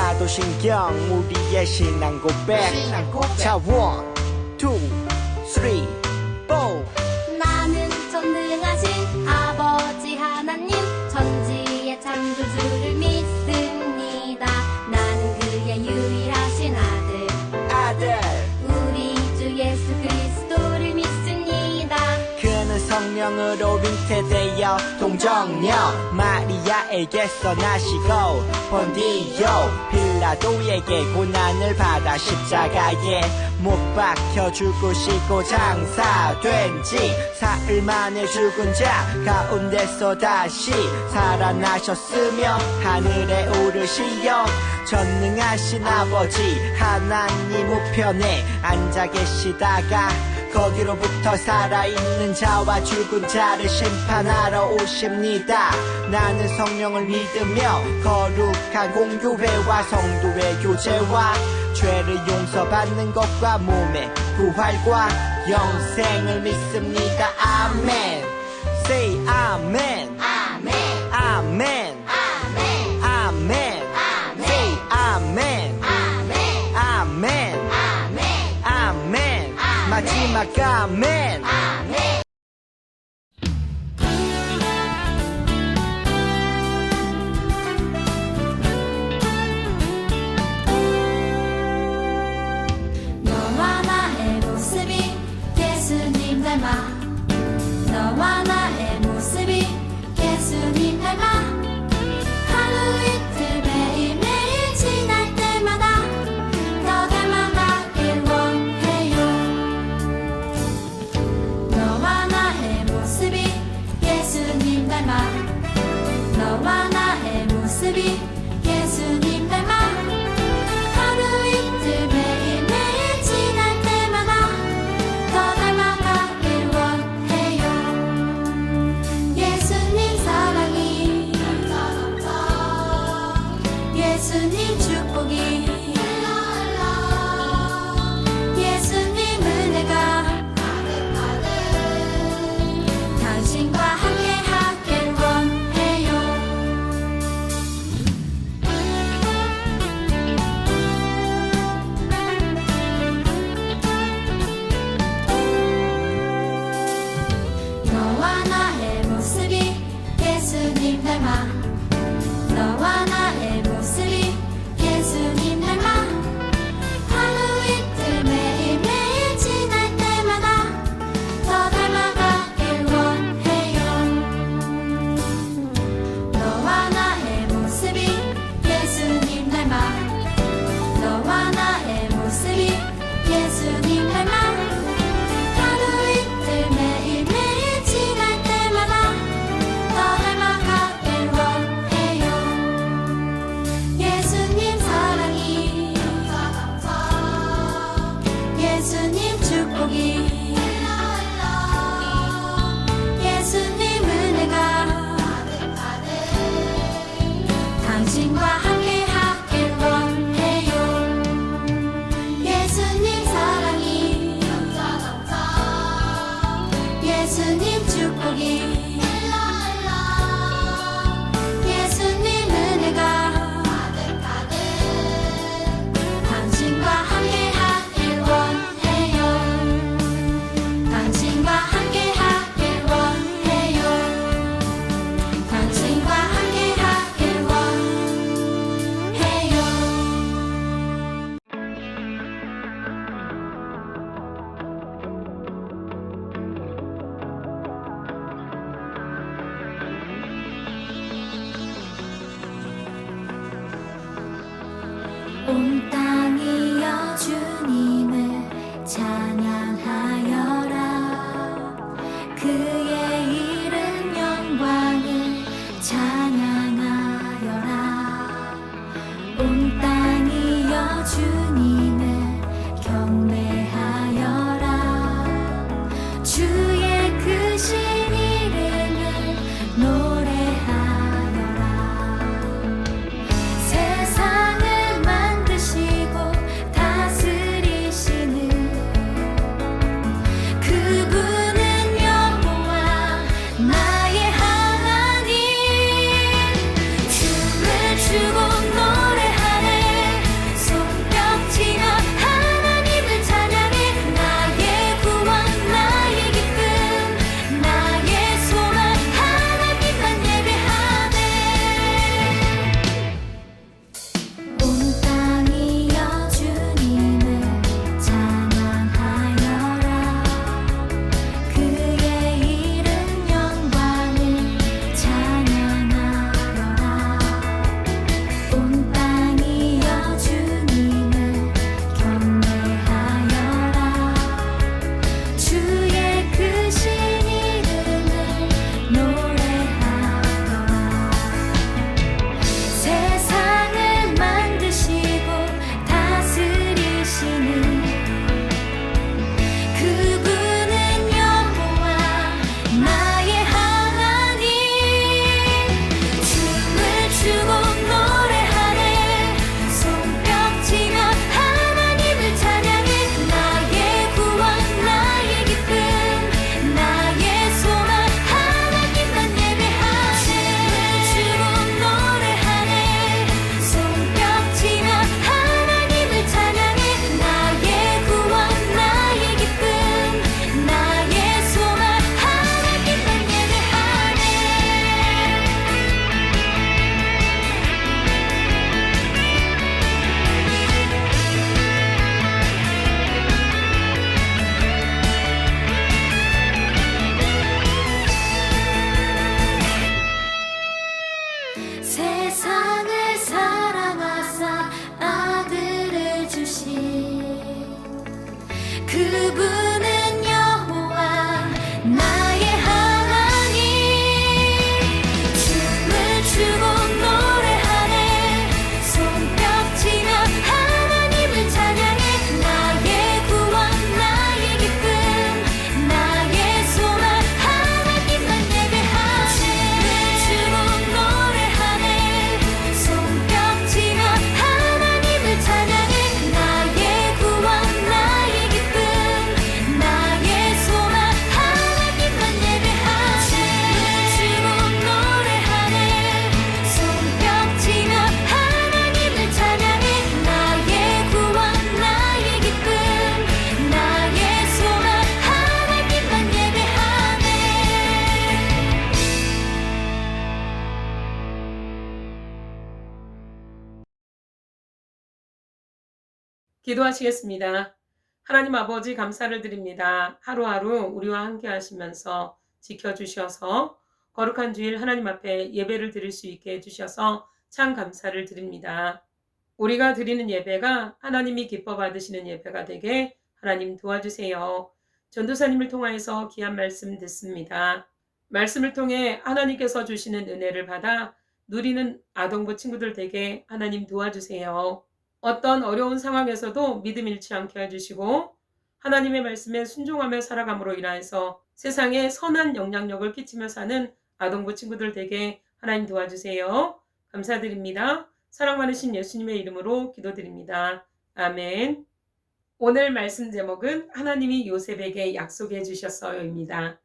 하나도 신경 우리의 신앙 고백 자 1, 2, 3, 4 나는 전능하신 아버지 하나님 천지의 창조주를 믿습니다. 나는 그의 유일하신 아들 우리 주 예수 그리스도를 믿습니다. 그는 성령으로 잉태되어 동정녀 마리아에게서 나시고 본디오 빌라도에게 고난을 받아 십자가에 못 박혀 죽으시고 장사된 지 사흘 만에 죽은 자 가운데서 다시 살아나셨으며 하늘에 오르시어 전능하신 아버지 하나님 우편에 앉아 계시다가 거기로부터 살아있는 자와 죽은 자를 심판하러 오십니다. 나는 성령을 믿으며 거룩한 공교회와 성도의 교제와 죄를 용서받는 것과 몸의 부활과 영생을 믿습니다. 아멘. Say 아멘. 아멘 아멘. 아멘 아멘. Say 아멘. 아멘 아멘. 아멘 아멘. 마지막 아멘. 아멘. 너와 나의 모습이 예수님 닮아 너와 나의 모습이 예수님 닮아 하루 이틀 매일매일 지날 때마다 더 닮아가길 원해요. 너와 나의 모습이 예수님 닮아 너와 나의 모습이 예수님 닮아 하루 이틀 매일매일 지날 때마다 더 닮아가길 원해요. 예수님 사랑이 예수님 축복이 예수님 은혜가 당신과 함께 하길 원해요. 너와 나의 모습이 예수님 닮아 너와 나의 모습이 예수님 닮아 하루 이틀 매일매일 지날 때마다 더 닮아가길 원해요. 너와 나의 모습이 예수님 닮아 너와 나의 모습이 예수님 닮아 하루 이틀 매일매일 지날 때마다 더 닮아가길 원해요. 예수님 사랑이 예수님 축복이 예수님 은혜가 당신과 함께 하길 원해요. 예수님 사랑이 예수님 축복이 예수님 은혜가 당신과 함께 하길 원해요. 당신과 함께 하길 원해요. 당신과 함께 하길 원해요. 온 땅이여 주님을 찬양하여라. 그의 이름 영광을 찬양하여라. 온 땅이여 주님을 경배하여라. 주의 크신 이름을 노래하여라. 세상을 만드시고 다스리 기도하시겠습니다. 하나님 아버지 감사를 드립니다. 하루하루 우리와 함께 하시면서 지켜주셔서 거룩한 주일 하나님 앞에 예배를 드릴 수 있게 해주셔서 참 감사를 드립니다. 우리가 드리는 예배가 하나님이 기뻐 받으시는 예배가 되게 하나님 도와주세요. 전도사님을 통하여서 귀한 말씀 듣습니다. 말씀을 통해 하나님께서 주시는 은혜를 받아 누리는 아동부 친구들 되게 하나님 도와주세요. 어떤 어려운 상황에서도 믿음 잃지 않게 해주시고 하나님의 말씀에 순종하며 살아감으로 인하여서 세상에 선한 영향력을 끼치며 사는 아동부 친구들 되게 하나님 도와주세요. 감사드립니다. 사랑 많으신 예수님의 이름으로 기도드립니다. 아멘. 오늘 말씀 제목은 하나님이 요셉에게 약속해 주셨어요입니다.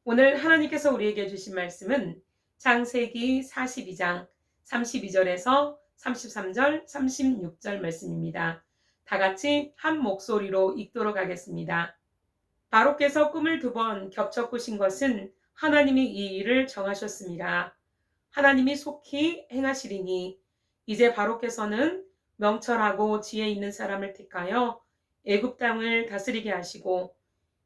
오늘 하나님께서 우리에게 주신 말씀은 창세기 42장 32절에서 33절, 36절 말씀입니다. 다 같이 한 목소리로 읽도록 하겠습니다. 바로께서 꿈을 2번 겹쳐 꾸신 것은 하나님이 이 일을 정하셨습니다. 하나님이 속히 행하시리니 이제 바로께서는 명철하고 지혜 있는 사람을 택하여 애굽 땅을 다스리게 하시고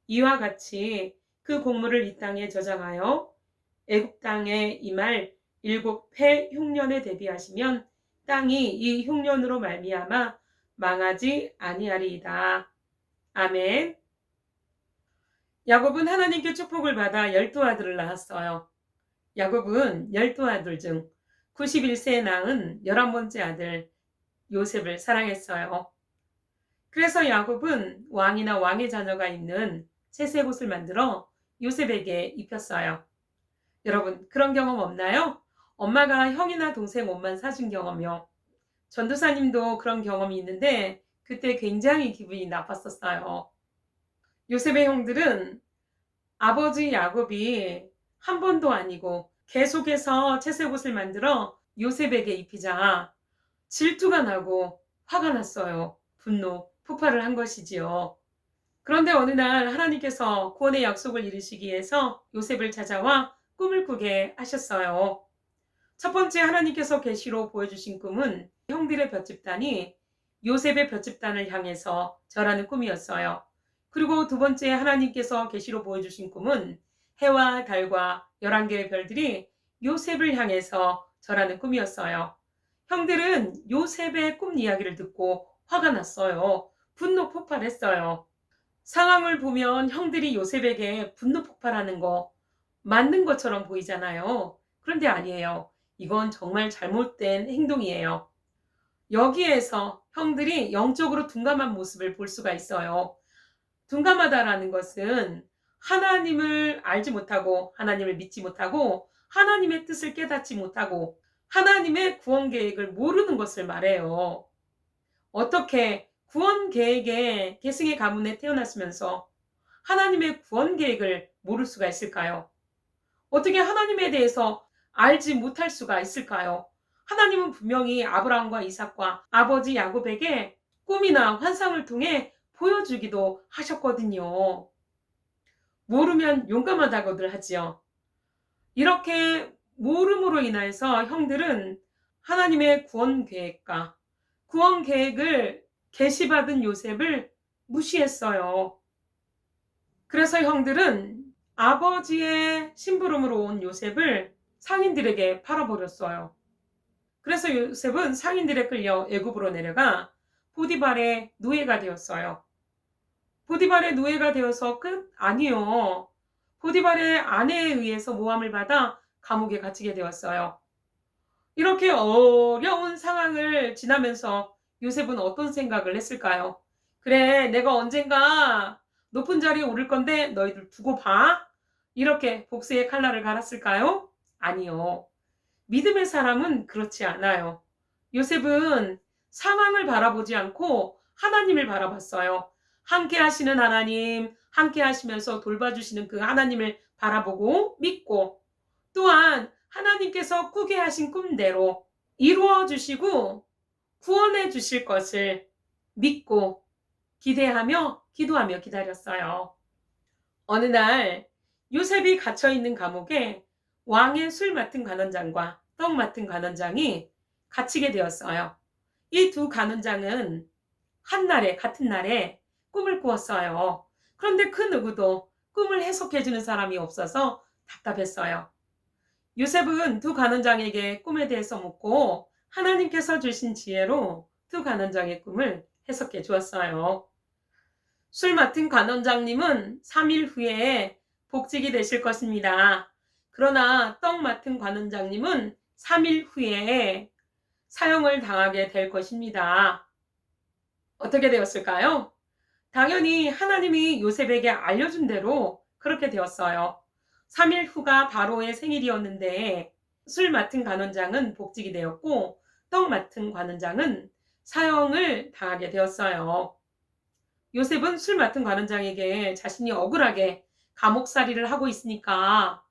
이와 같이 그 공물을 이 땅에 저장하여 애굽 땅에 임할 7해 흉년에 대비하시면 땅이 이 흉년으로 말미암아 망하지 아니하리이다. 아멘. 야곱은 하나님께 축복을 받아 12아들을 낳았어요. 야곱은 12아들 중 91세에 낳은 11번째 아들 요셉을 사랑했어요. 그래서 야곱은 왕이나 왕의 자녀가 있는 채색옷을 만들어 요셉에게 입혔어요. 여러분 그런 경험 없나요? 엄마가 형이나 동생 옷만 사준 경험이요. 전도사님도 그런 경험이 있는데 그때 굉장히 기분이 나빴었어요. 요셉의 형들은 아버지 야곱이 한 번도 아니고 계속해서 채색옷을 만들어 요셉에게 입히자 질투가 나고 화가 났어요. 분노, 폭발을 한 것이지요. 그런데 어느 날 하나님께서 구원의 약속을 이루시기 위해서 요셉을 찾아와 꿈을 꾸게 하셨어요. 첫 번째 하나님께서 계시로 보여주신 꿈은 형들의 볏집단이 요셉의 볏집단을 향해서 절하는 꿈이었어요. 그리고 두 번째 하나님께서 계시로 보여주신 꿈은 해와 달과 11개의 별들이 요셉을 향해서 절하는 꿈이었어요. 형들은 요셉의 꿈 이야기를 듣고 화가 났어요. 분노 폭발했어요. 상황을 보면 형들이 요셉에게 분노 폭발하는 거 맞는 것처럼 보이잖아요. 그런데 아니에요. 이건 정말 잘못된 행동이에요. 여기에서 형들이 영적으로 둔감한 모습을 볼 수가 있어요. 둔감하다라는 것은 하나님을 알지 못하고 하나님을 믿지 못하고 하나님의 뜻을 깨닫지 못하고 하나님의 구원 계획을 모르는 것을 말해요. 어떻게 구원 계획에 계승의 가문에 태어났으면서 하나님의 구원 계획을 모를 수가 있을까요? 어떻게 하나님에 대해서 알지 못할 수가 있을까요? 하나님은 분명히 아브라함과 이삭과 아버지 야곱에게 꿈이나 환상을 통해 보여주기도 하셨거든요. 모르면 용감하다고들 하지요. 이렇게 모름으로 인해서 형들은 하나님의 구원 계획과 구원 계획을 계시받은 요셉을 무시했어요. 그래서 형들은 아버지의 심부름으로 온 요셉을 상인들에게 팔아버렸어요. 그래서 요셉은 상인들에 끌려 애굽으로 내려가 보디발의 노예가 되었어요. 보디발의 노예가 되어서 끝? 아니요. 보디발의 아내에 의해서 모함을 받아 감옥에 갇히게 되었어요. 이렇게 어려운 상황을 지나면서 요셉은 어떤 생각을 했을까요? 그래, 내가 언젠가 높은 자리에 오를 건데 너희들 두고 봐. 이렇게 복수의 칼날을 갈았을까요? 아니요. 믿음의 사람은 그렇지 않아요. 요셉은 상황을 바라보지 않고 하나님을 바라봤어요. 함께 하시는 하나님, 함께 하시면서 돌봐주시는 그 하나님을 바라보고 믿고 또한 하나님께서 꾸게 하신 꿈대로 이루어 주시고 구원해 주실 것을 믿고 기대하며 기도하며 기다렸어요. 어느 날 요셉이 갇혀있는 감옥에 왕의 술 맡은 관원장과 떡 맡은 관원장이 갇히게 되었어요. 이 두 관원장은 같은 날에 꿈을 꾸었어요. 그런데 그 누구도 꿈을 해석해주는 사람이 없어서 답답했어요. 요셉은 두 간원장에게 꿈에 대해서 묻고 하나님께서 주신 지혜로 두 간원장의 꿈을 해석해 주었어요. 술 맡은 간원장님은 3일 후에 복직이 되실 것입니다. 그러나 떡 맡은 간원장님은 3일 후에 사형을 당하게 될 것입니다. 어떻게 되었을까요? 당연히 하나님이 요셉에게 알려준 대로 그렇게 되었어요. 3일 후가 바로의 생일이었는데 술 맡은 간원장은 복직이 되었고 떡 맡은 간원장은 사형을 당하게 되었어요. 요셉은 술 맡은 간원장에게 자신이 억울하게 감옥살이를 하고 있으니까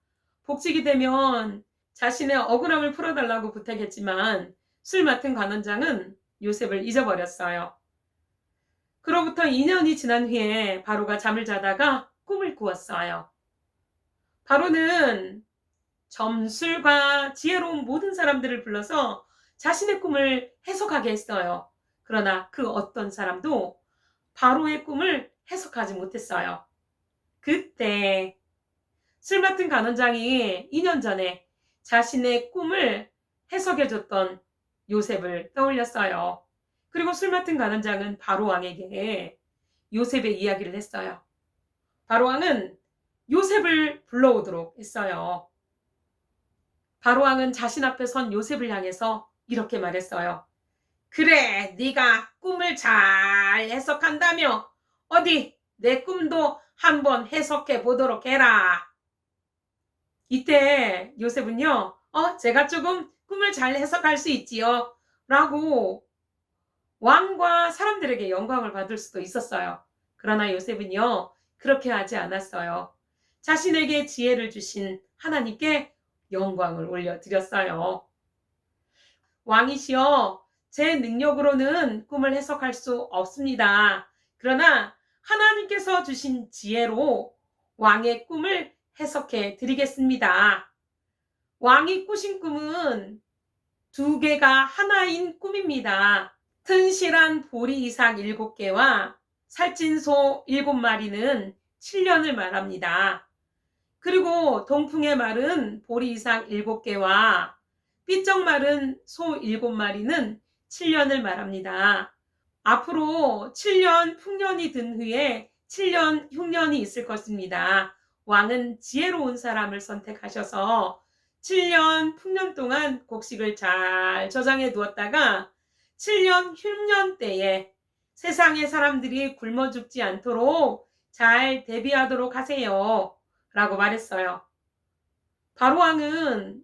복직이 되면 자신의 억울함을 풀어달라고 부탁했지만 술 맡은 간원장은 요셉을 잊어버렸어요. 그로부터 2년이 지난 후에 바로가 잠을 자다가 꿈을 꾸었어요. 바로는 점술과 지혜로운 모든 사람들을 불러서 자신의 꿈을 해석하게 했어요. 그러나 그 어떤 사람도 바로의 꿈을 해석하지 못했어요. 그때 술 맡은 간원장이 2년 전에 자신의 꿈을 해석해줬던 요셉을 떠올렸어요. 그리고 술 맡은 간원장은 바로 왕에게 요셉의 이야기를 했어요. 바로 왕은 요셉을 불러오도록 했어요. 바로 왕은 자신 앞에 선 요셉을 향해서 이렇게 말했어요. 그래, 네가 꿈을 잘 해석한다며 어디 내 꿈도 한번 해석해 보도록 해라. 이때 요셉은요, 제가 조금 꿈을 잘 해석할 수 있지요 라고 왕과 사람들에게 영광을 받을 수도 있었어요. 그러나 요셉은요, 그렇게 하지 않았어요. 자신에게 지혜를 주신 하나님께 영광을 올려드렸어요. 왕이시여, 제 능력으로는 꿈을 해석할 수 없습니다. 그러나 하나님께서 주신 지혜로 왕의 꿈을 해석해 드리겠습니다. 왕이 꾸신 꿈은 두 개가 하나인 꿈입니다. 튼실한 보리 이삭 7개와 살찐 소 7마리는 7년을 말합니다. 그리고 동풍에 마른 보리 이삭 7개와 삐쩍 마른 소 7마리는 7년을 말합니다. 앞으로 7년 풍년이 든 후에 7년 흉년이 있을 것입니다. 왕은 지혜로운 사람을 선택하셔서 7년 풍년 동안 곡식을 잘 저장해 두었다가 7년 흉년 때에 세상의 사람들이 굶어 죽지 않도록 잘 대비하도록 하세요 라고 말했어요. 바로 왕은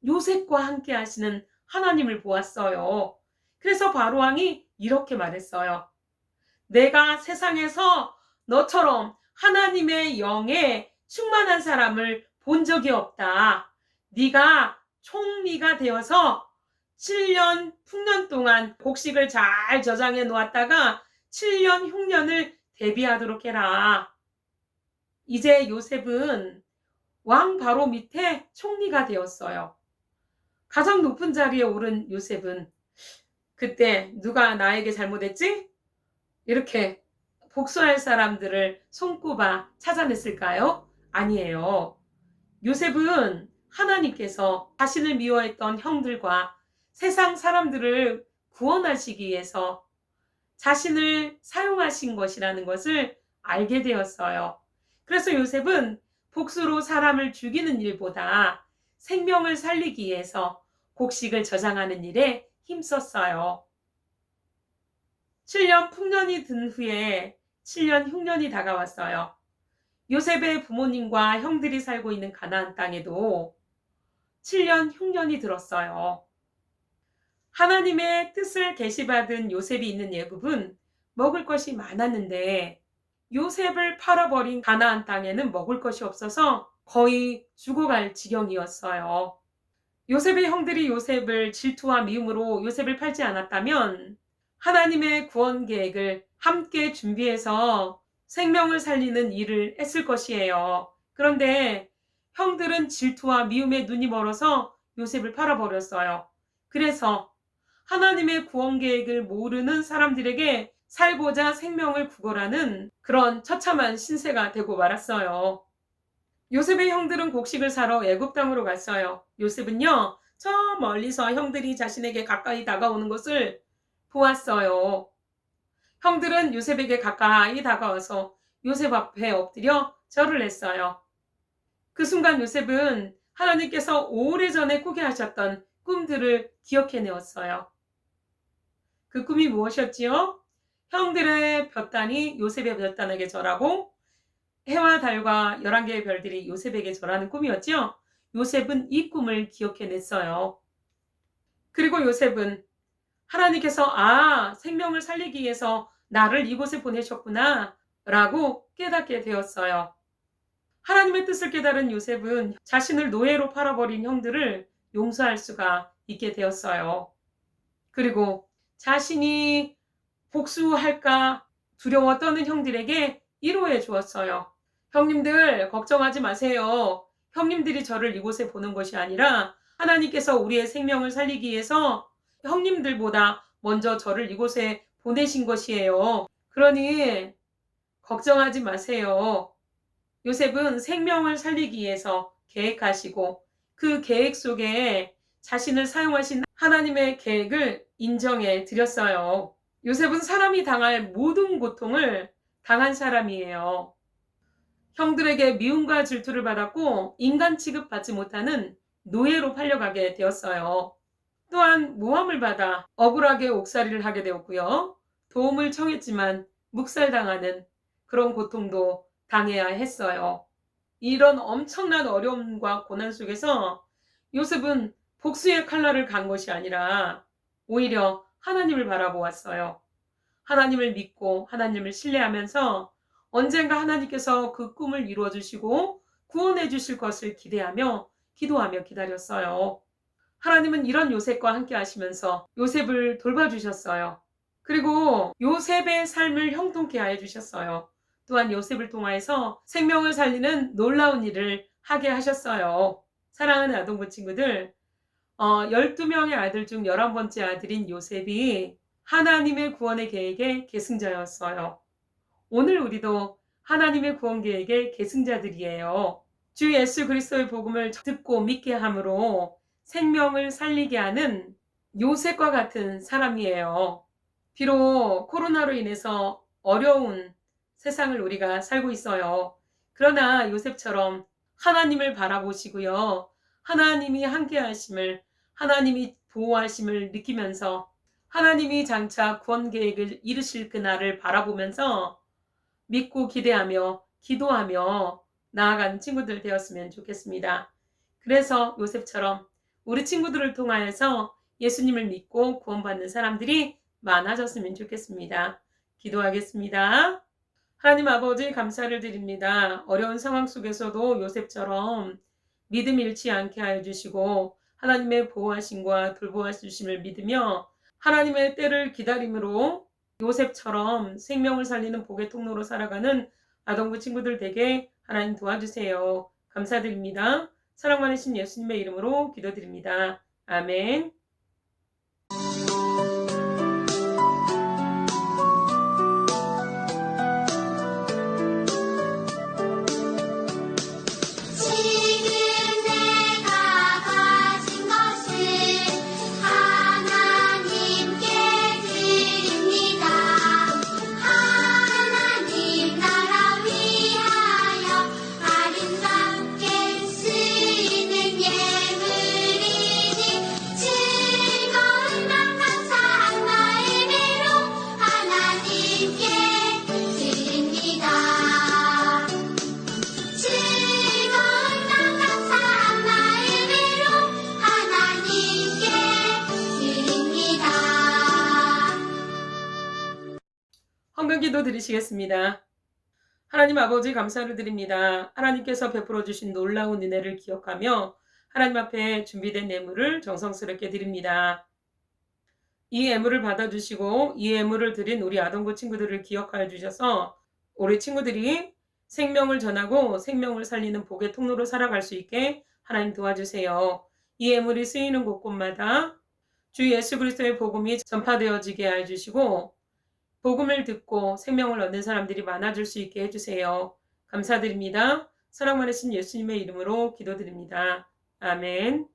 요셉과 함께 하시는 하나님을 보았어요. 그래서 바로 왕이 이렇게 말했어요. 내가 세상에서 너처럼 하나님의 영에 충만한 사람을 본 적이 없다. 네가 총리가 되어서 7년 풍년 동안 곡식을 잘 저장해 놓았다가 7년 흉년을 대비하도록 해라. 이제 요셉은 왕 바로 밑에 총리가 되었어요. 가장 높은 자리에 오른 요셉은 그때 누가 나에게 잘못했지? 이렇게 복수할 사람들을 손꼽아 찾아냈을까요? 아니에요. 요셉은 하나님께서 자신을 미워했던 형들과 세상 사람들을 구원하시기 위해서 자신을 사용하신 것이라는 것을 알게 되었어요. 그래서 요셉은 복수로 사람을 죽이는 일보다 생명을 살리기 위해서 곡식을 저장하는 일에 힘썼어요. 7년 풍년이 든 후에 7년 흉년이 다가왔어요. 요셉의 부모님과 형들이 살고 있는 가나안 땅에도 7년 흉년이 들었어요. 하나님의 뜻을 계시받은 요셉이 있는 애굽은 먹을 것이 많았는데 요셉을 팔아버린 가나안 땅에는 먹을 것이 없어서 거의 죽어갈 지경이었어요. 요셉의 형들이 요셉을 질투와 미움으로 요셉을 팔지 않았다면 하나님의 구원 계획을 함께 준비해서 생명을 살리는 일을 했을 것이에요. 그런데 형들은 질투와 미움에 눈이 멀어서 요셉을 팔아버렸어요. 그래서 하나님의 구원 계획을 모르는 사람들에게 살고자 생명을 구걸하는 그런 처참한 신세가 되고 말았어요. 요셉의 형들은 곡식을 사러 애굽 땅으로 갔어요. 요셉은요, 저 멀리서 형들이 자신에게 가까이 다가오는 것을 보았어요. 형들은 요셉에게 가까이 다가와서 요셉 앞에 엎드려 절을 했어요. 그 순간 요셉은 하나님께서 오래전에 꾸게 하셨던 꿈들을 기억해내었어요. 그 꿈이 무엇이었지요? 형들의 볕단이 요셉의 볕단에게 절하고 해와 달과 11개의 별들이 요셉에게 절하는 꿈이었지요. 요셉은 이 꿈을 기억해냈어요. 그리고 요셉은 하나님께서 생명을 살리기 위해서 나를 이곳에 보내셨구나 라고 깨닫게 되었어요. 하나님의 뜻을 깨달은 요셉은 자신을 노예로 팔아버린 형들을 용서할 수가 있게 되었어요. 그리고 자신이 복수할까 두려워 떠는 형들에게 위로해 주었어요. 형님들 걱정하지 마세요. 형님들이 저를 이곳에 보는 것이 아니라 하나님께서 우리의 생명을 살리기 위해서 형님들보다 먼저 저를 이곳에 보내신 것이에요. 그러니 걱정하지 마세요. 요셉은 생명을 살리기 위해서 계획하시고 그 계획 속에 자신을 사용하신 하나님의 계획을 인정해 드렸어요. 요셉은 사람이 당할 모든 고통을 당한 사람이에요. 형들에게 미움과 질투를 받았고 인간 취급받지 못하는 노예로 팔려가게 되었어요. 또한 모함을 받아 억울하게 옥살이를 하게 되었고요. 도움을 청했지만 묵살당하는 그런 고통도 당해야 했어요. 이런 엄청난 어려움과 고난 속에서 요셉은 복수의 칼날을 간 것이 아니라 오히려 하나님을 바라보았어요. 하나님을 믿고 하나님을 신뢰하면서 언젠가 하나님께서 그 꿈을 이루어 주시고 구원해 주실 것을 기대하며 기도하며 기다렸어요. 하나님은 이런 요셉과 함께 하시면서 요셉을 돌봐주셨어요. 그리고 요셉의 삶을 형통케 하여 주셨어요. 또한 요셉을 통하여서 생명을 살리는 놀라운 일을 하게 하셨어요. 사랑하는 아동부 친구들, 12명의 아들 중 11번째 아들인 요셉이 하나님의 구원의 계획의 계승자였어요. 오늘 우리도 하나님의 구원 계획의 계승자들이에요. 주 예수 그리스도의 복음을 듣고 믿게 함으로 생명을 살리게 하는 요셉과 같은 사람이에요. 비록 코로나로 인해서 어려운 세상을 우리가 살고 있어요. 그러나 요셉처럼 하나님을 바라보시고요. 하나님이 함께 하심을, 하나님이 보호하심을 느끼면서 하나님이 장차 구원 계획을 이루실 그날을 바라보면서 믿고 기대하며 기도하며 나아가는 친구들 되었으면 좋겠습니다. 그래서 요셉처럼 우리 친구들을 통하여서 예수님을 믿고 구원받는 사람들이 많아졌으면 좋겠습니다. 기도하겠습니다. 하나님 아버지 감사를 드립니다. 어려운 상황 속에서도 요셉처럼 믿음 잃지 않게 하여 주시고 하나님의 보호하심과 돌보아주심을 믿으며 하나님의 때를 기다림으로 요셉처럼 생명을 살리는 복의 통로로 살아가는 아동부 친구들 되게 하나님 도와주세요. 감사드립니다. 사랑 많으신 예수님의 이름으로 기도드립니다. 아멘. 헌금기도 드리시겠습니다. 하나님 아버지 감사를 드립니다. 하나님께서 베풀어 주신 놀라운 은혜를 기억하며 하나님 앞에 준비된 예물을 정성스럽게 드립니다. 이 예물을 받아주시고 이 예물을 드린 우리 아동부 친구들을 기억하여 주셔서 우리 친구들이 생명을 전하고 생명을 살리는 복의 통로로 살아갈 수 있게 하나님 도와주세요. 이 예물이 쓰이는 곳곳마다 주 예수 그리스도의 복음이 전파되어지게 하여 주시고 복음을 듣고 생명을 얻는 사람들이 많아질 수 있게 해주세요. 감사드립니다. 사랑 많으신 예수님의 이름으로 기도드립니다. 아멘.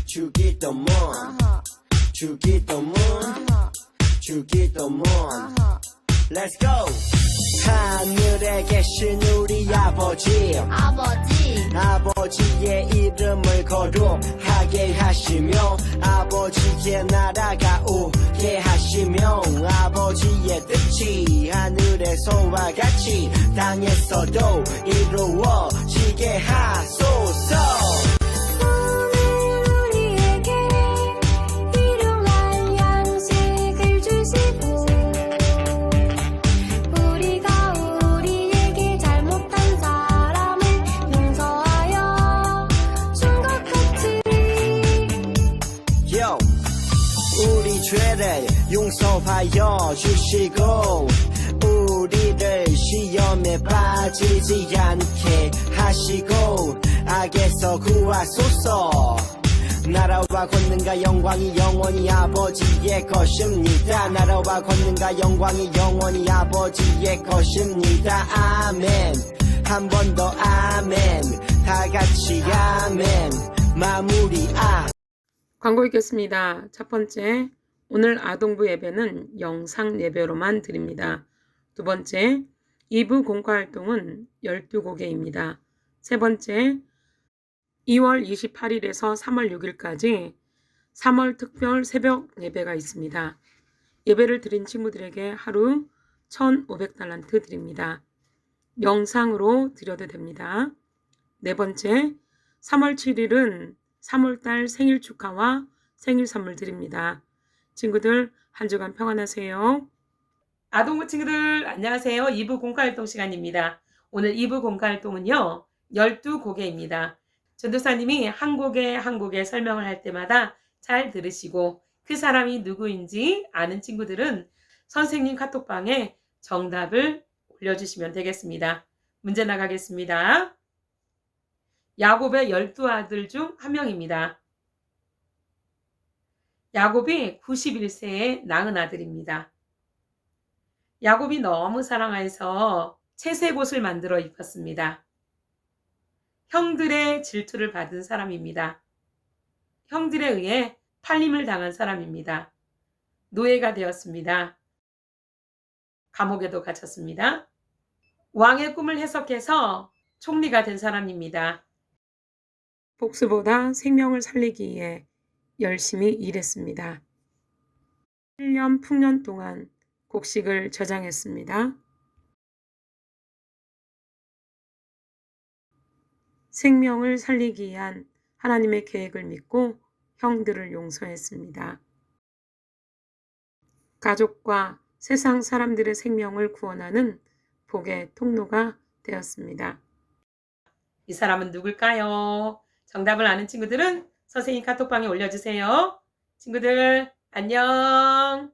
주기도문 주기도문 주기도문 Let's go. 하늘에 계신 우리 아버지 아버지의 이름을 거룩하게 하시며 아버지의 나라가 오게 하시며 아버지의 뜻이 하늘에서와 같이 땅에서도 이루어지게 하소서. 우리 죄를 용서하여 주시고 우리를 시험에 빠지지 않게 하시고 악에서 구하소서. 나라와 권능과 영광이 영원히 아버지의 것입니다. 나라와 권능과 영광이 영원히 아버지의 것입니다. 아멘. 한 번 더 아멘. 다 같이 아멘. 마무리 광고 있겠습니다. 첫 번째, 오늘 아동부 예배는 영상 예배로만 드립니다. 두 번째, 2부 공과활동은 12곡입니다. 세 번째, 2월 28일에서 3월 6일까지 3월 특별 새벽 예배가 있습니다. 예배를 드린 친구들에게 하루 1,500달란트 드립니다. 영상으로 드려도 됩니다. 네 번째, 3월 7일은 3월달 생일 축하와 생일 선물 드립니다. 친구들 한 주간 평안하세요. 아동부 친구들 안녕하세요. 2부 공과활동 시간입니다. 오늘 2부 공과활동은요. 12곡입니다. 전도사님이 한 곡에 설명을 할 때마다 잘 들으시고 그 사람이 누구인지 아는 친구들은 선생님 카톡방에 정답을 올려주시면 되겠습니다. 문제 나가겠습니다. 야곱의 12아들 중 한 명입니다. 야곱이 91세에 낳은 아들입니다. 야곱이 너무 사랑해서 채색옷을 만들어 입었습니다. 형들의 질투를 받은 사람입니다. 형들에 의해 팔림을 당한 사람입니다. 노예가 되었습니다. 감옥에도 갇혔습니다. 왕의 꿈을 해석해서 총리가 된 사람입니다. 복수보다 생명을 살리기 위해 열심히 일했습니다. 1년 풍년 동안 곡식을 저장했습니다. 생명을 살리기 위한 하나님의 계획을 믿고 형들을 용서했습니다. 가족과 세상 사람들의 생명을 구원하는 복의 통로가 되었습니다. 이 사람은 누굴까요? 정답을 아는 친구들은 선생님 카톡방에 올려주세요. 친구들 안녕.